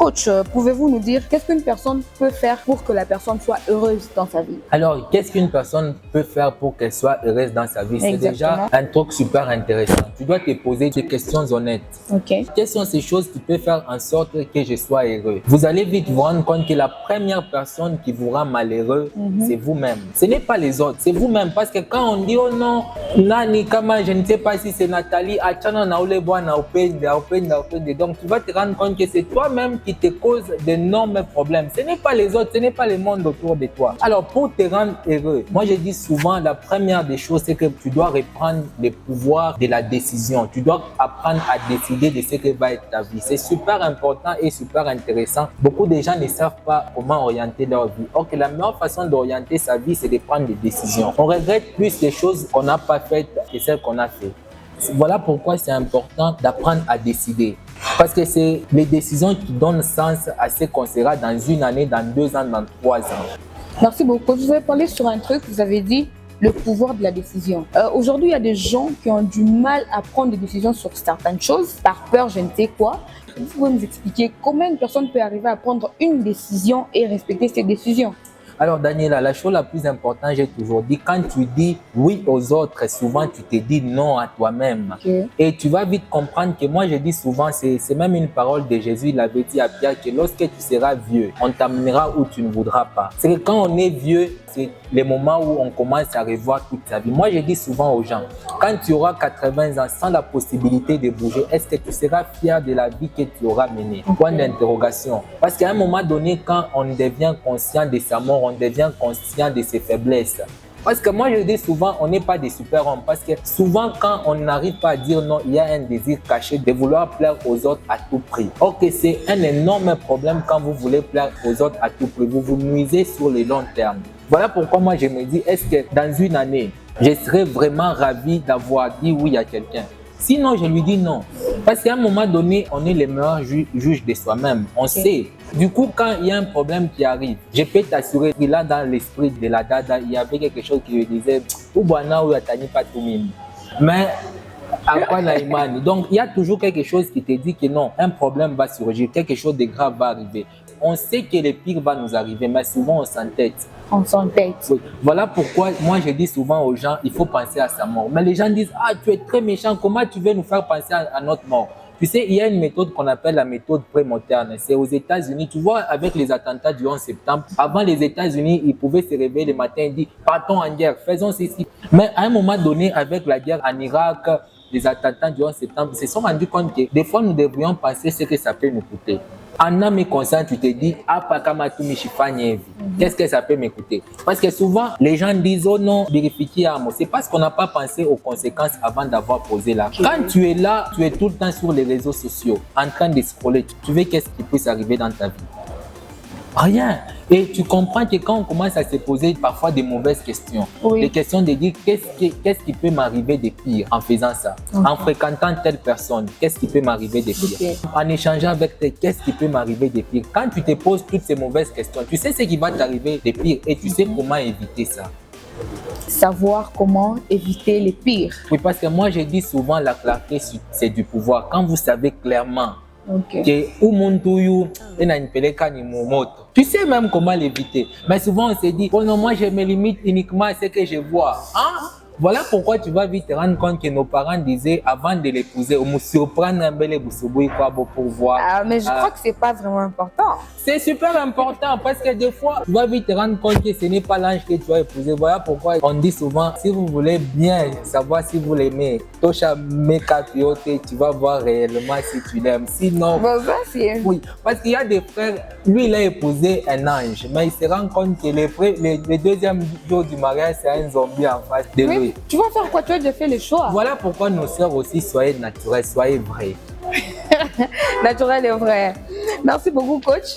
Coach, pouvez-vous nous dire qu'est-ce qu'une personne peut faire pour que la personne soit heureuse dans sa vie? Alors, qu'est-ce qu'une personne peut faire pour qu'elle soit heureuse dans sa vie? C'est déjà un truc super intéressant. Tu dois te poser des questions honnêtes. Ok. Quelles sont ces choses qui peuvent faire en sorte que je sois heureux? Vous allez vite vous rendre compte que la première personne qui vous rend malheureux, c'est vous-même. Ce n'est pas les autres, c'est vous-même. Parce que quand on dit, oh non, Nani, Kama, je ne sais pas si c'est Nathalie, Achana, Naouleboa, Naopende, donc tu vas te rendre compte que c'est toi-même qui te cause d'énormes problèmes. Ce n'est pas les autres, ce n'est pas le monde autour de toi. Alors, pour te rendre heureux, moi je dis souvent, la première des choses, c'est que tu dois reprendre le pouvoir de la décision. Tu dois apprendre à décider de ce que va être ta vie. C'est super important et super intéressant. Beaucoup de gens ne savent pas comment orienter leur vie. Or que la meilleure façon d'orienter sa vie, c'est de prendre des décisions. On regrette plus les choses qu'on n'a pas faites que celles qu'on a faites. Voilà pourquoi c'est important d'apprendre à décider. Parce que c'est les décisions qui donnent sens à ce qu'on sera dans une année, dans 2 ans, dans 3 ans. Merci beaucoup. Vous avez parlé sur un truc, vous avez dit le pouvoir de la décision. Aujourd'hui, il y a des gens qui ont du mal à prendre des décisions sur certaines choses, par peur, je ne sais quoi. Vous pouvez nous expliquer comment une personne peut arriver à prendre une décision et respecter cette décision? Alors Daniela, la chose la plus importante, j'ai toujours dit, quand tu dis oui aux autres, souvent tu te dis non à toi-même. Okay. Et tu vas vite comprendre que moi je dis souvent, c'est même une parole de Jésus, il avait dit à Pierre que lorsque tu seras vieux, on t'amènera où tu ne voudras pas. C'est que quand on est vieux, c'est le moment où on commence à revoir toute sa vie. Moi je dis souvent aux gens, quand tu auras 80 ans sans la possibilité de bouger, est-ce que tu seras fier de la vie que tu auras menée? Point d'interrogation. Parce qu'à un moment donné, quand on devient conscient de sa mort, on devient conscient de ses faiblesses. Parce que moi, je dis souvent, on n'est pas des super-hommes. Parce que souvent, quand on n'arrive pas à dire non, il y a un désir caché de vouloir plaire aux autres à tout prix. Or que c'est un énorme problème quand vous voulez plaire aux autres à tout prix. Vous vous nuisez sur le long terme. Voilà pourquoi moi, je me dis, est-ce que dans une année, je serais vraiment ravi d'avoir dit oui à quelqu'un? Sinon, je lui dis non. Parce qu'à un moment donné, on est les meilleurs juges de soi-même. On sait. Du coup, quand il y a un problème qui arrive, je peux t'assurer que là, dans l'esprit de la dada, il y avait quelque chose qui lui disait « Oubana ou Atani Patoumine ». Mais à quoi naïmani? Donc, il y a toujours quelque chose qui te dit que non, un problème va surgir, quelque chose de grave va arriver. On sait que le pire va nous arriver, mais souvent on s'entête. On s'entête. Oui. Voilà pourquoi moi je dis souvent aux gens, il faut penser à sa mort. Mais les gens disent, ah tu es très méchant, comment tu veux nous faire penser à notre mort? Tu sais, il y a une méthode qu'on appelle la méthode pré-moderne. C'est aux États-Unis. Tu vois, avec les attentats du 11 septembre, avant les États-Unis, ils pouvaient se réveiller le matin et dire, partons en guerre, faisons ceci. Mais à un moment donné, avec la guerre en Irak, les attentats du 11 septembre, ils se sont rendus compte que des fois, nous devrions penser ce que ça peut nous coûter. En âme et conscience, tu te dis, qu'est-ce que ça peut m'écouter? Parce que souvent, les gens disent, oh non, c'est parce qu'on n'a pas pensé aux conséquences avant d'avoir posé l'acte. Quand tu es là, tu es tout le temps sur les réseaux sociaux, en train de scroller, tu veux qu'est-ce qui peut arriver dans ta vie? Rien. Et tu comprends que quand on commence à se poser parfois des mauvaises questions, des questions de dire qu'est-ce qui peut m'arriver de pire en faisant ça, en fréquentant telle personne, qu'est-ce qui peut m'arriver de pire, en échangeant avec tel, qu'est-ce qui peut m'arriver de pire. Quand tu te poses toutes ces mauvaises questions, tu sais ce qui va t'arriver de pire et tu sais comment éviter ça. Savoir comment éviter les pires. Oui, parce que moi je dis souvent la clarté c'est du pouvoir. Quand vous savez clairement que tu sais même comment l'éviter. Mais souvent on se dit, oh non, moi je me limite uniquement à ce que je vois. Hein? Voilà pourquoi tu vas vite te rendre compte que nos parents disaient avant de l'épouser, on me surprendre un bel pour voir. Mais je crois que c'est pas vraiment important. C'est super important parce que des fois, tu vas vite te rendre compte que ce n'est pas l'ange que tu vas épouser. Voilà pourquoi on dit souvent, si vous voulez bien savoir si vous l'aimez, tu vas voir réellement si tu l'aimes. Sinon, oui, parce qu'il y a des frères, lui il a épousé un ange, mais il se rend compte que le deuxième jour du mariage, c'est un zombie en face de lui. Tu vas faire quoi? Tu as déjà fait le choix. Voilà pourquoi nos sœurs aussi, soyez naturelles, soyez vraies. Naturel et vrai. Merci beaucoup, coach.